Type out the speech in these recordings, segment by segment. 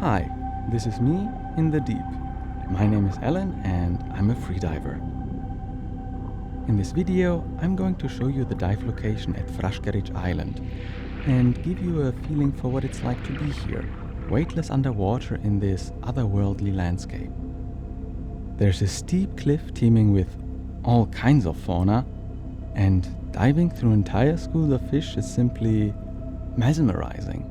Hi, this is me in the deep. My name is Alan and I'm a freediver. In this video, I'm going to show you the dive location at Fraškerić Island and give you a feeling for what it's like to be here, weightless underwater in this otherworldly landscape. There's a steep cliff teeming with all kinds of fauna, and diving through entire schools of fish is simply mesmerizing.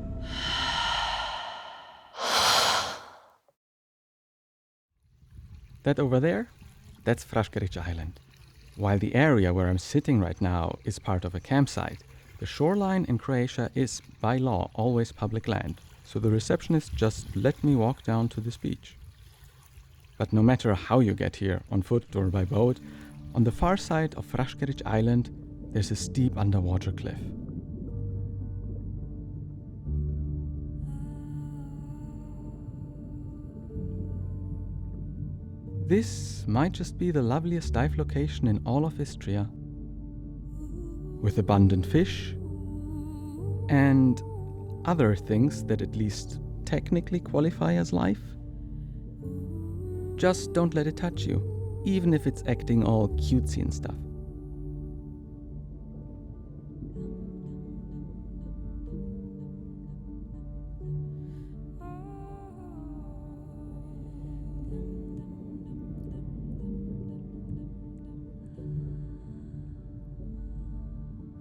That over there, that's Fraškerić Island. While the area where I'm sitting right now is part of a campsite, the shoreline in Croatia is, by law, always public land, so the receptionist just let me walk down to this beach. But no matter how you get here, on foot or by boat, on the far side of Fraškerić Island, there's a steep underwater cliff. This might just be the loveliest dive location in all of Istria, with abundant fish and other things that at least technically qualify as life. Just don't let it touch you, even if it's acting all cutesy and stuff.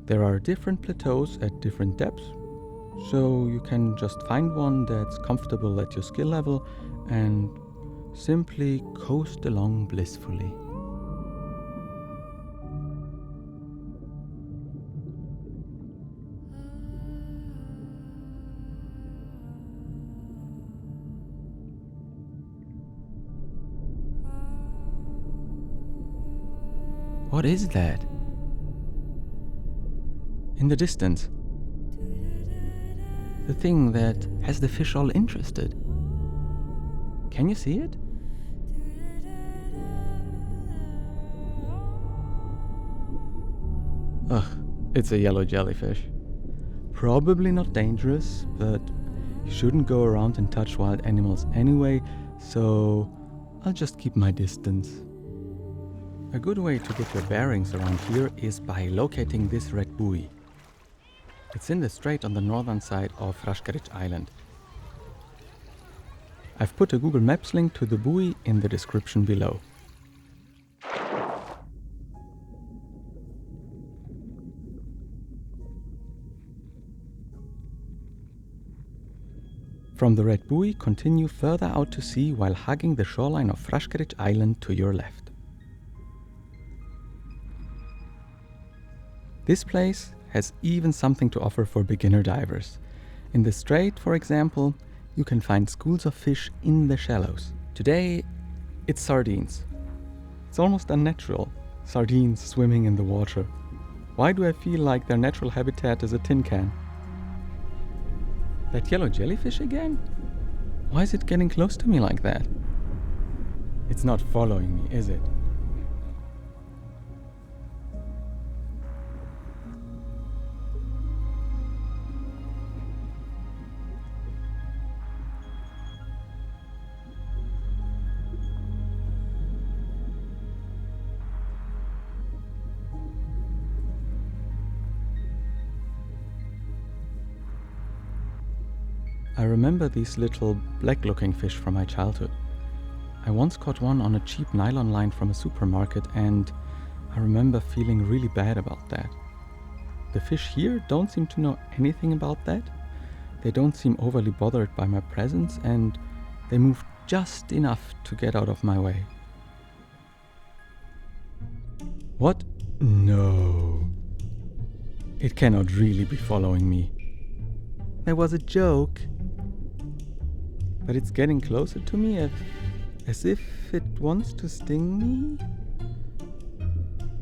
There are different plateaus at different depths, so you can just find one that's comfortable at your skill level and simply coast along blissfully. What is that? In the distance. The thing that has the fish all interested. Can you see it? Ugh, it's a yellow jellyfish. Probably not dangerous, but you shouldn't go around and touch wild animals anyway, so I'll just keep my distance. A good way to get your bearings around here is by locating this red buoy. It's in the strait on the northern side of Fraškerić Island. I've put a Google Maps link to the buoy in the description below. From the red buoy, continue further out to sea while hugging the shoreline of Fraškerić Island to your left. This place has even something to offer for beginner divers. In the strait, for example, you can find schools of fish in the shallows. Today, it's sardines. It's almost unnatural, sardines swimming in the water. Why do I feel like their natural habitat is a tin can? That yellow jellyfish again? Why is it getting close to me like that? It's not following me, is it? I remember these little black-looking fish from my childhood. I once caught one on a cheap nylon line from a supermarket, and I remember feeling really bad about that. The fish here don't seem to know anything about that. They don't seem overly bothered by my presence, and they move just enough to get out of my way. What? No. It cannot really be following me. That was a joke. But it's getting closer to me as if it wants to sting me?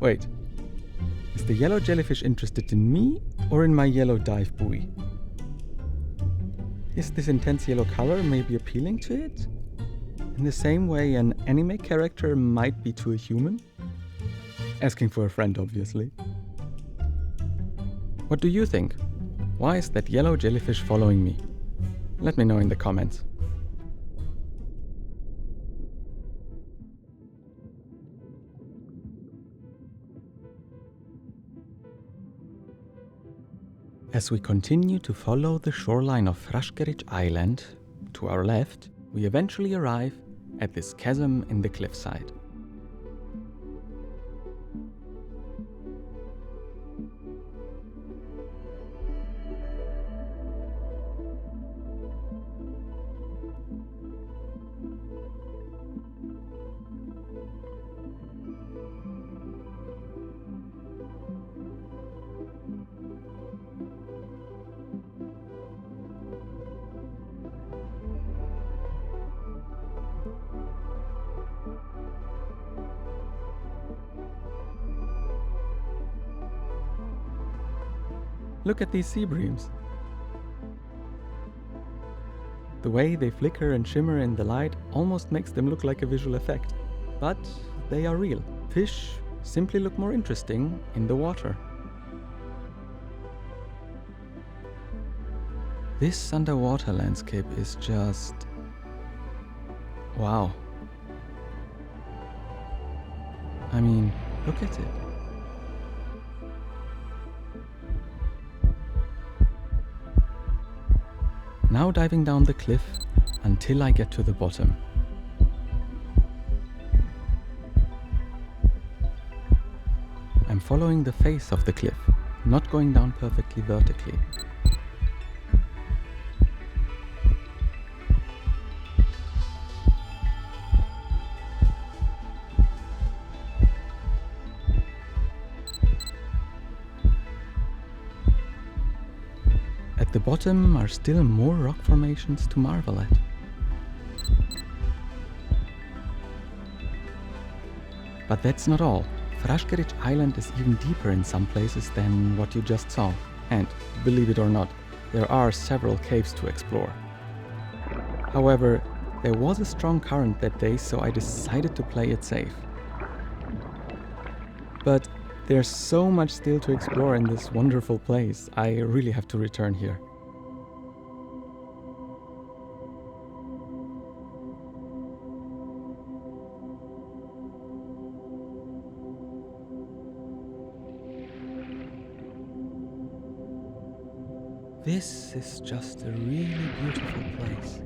Wait, is the yellow jellyfish interested in me or in my yellow dive buoy? Is this intense yellow color maybe appealing to it? In the same way an anime character might be to a human? Asking for a friend, obviously. What do you think? Why is that yellow jellyfish following me? Let me know in the comments. As we continue to follow the shoreline of Fraškerić Island to our left, we eventually arrive at this chasm in the cliffside. Look at these sea breams. The way they flicker and shimmer in the light almost makes them look like a visual effect. But they are real. Fish simply look more interesting in the water. This underwater landscape is just... wow. I mean, look at it. Now diving down the cliff until I get to the bottom. I'm following the face of the cliff, not going down perfectly vertically. At the bottom are still more rock formations to marvel at. But that's not all. Fraškerić Island is even deeper in some places than what you just saw. And, believe it or not, there are several caves to explore. However, there was a strong current that day, so I decided to play it safe. But there's so much still to explore in this wonderful place. I really have to return here. This is just a really beautiful place.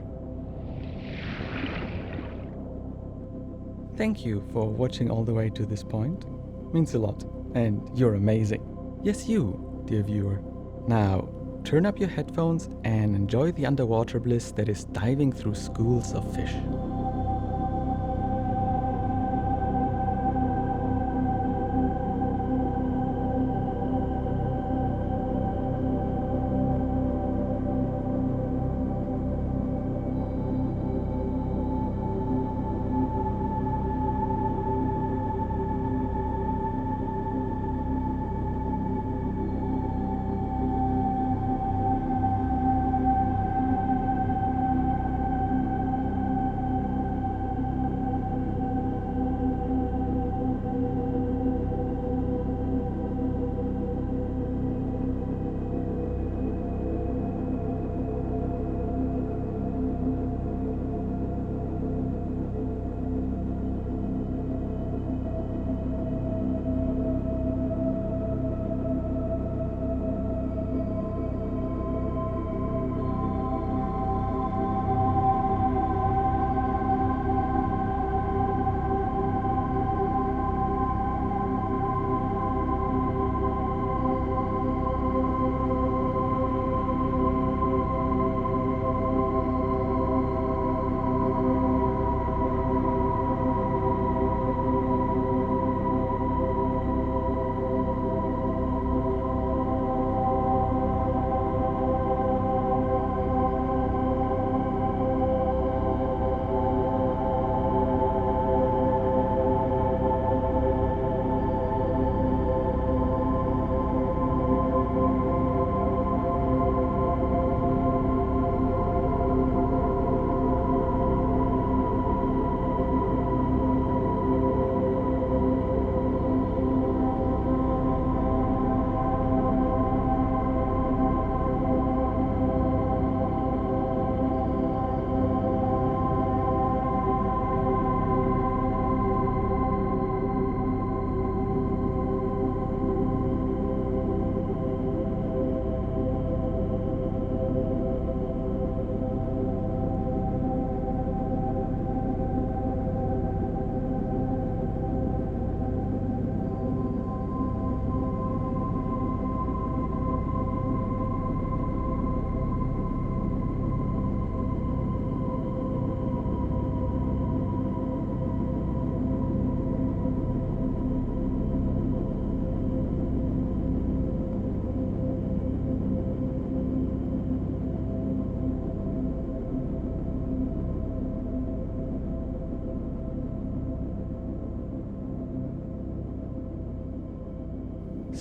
Thank you for watching all the way to this point. Means a lot. And you're amazing. Yes, you, dear viewer. Now, turn up your headphones and enjoy the underwater bliss that is diving through schools of fish.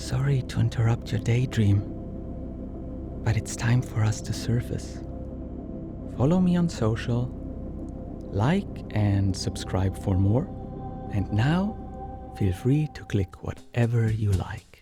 Sorry to interrupt your daydream, but it's time for us to surface. Follow me on social, like and subscribe for more, and now feel free to click whatever you like.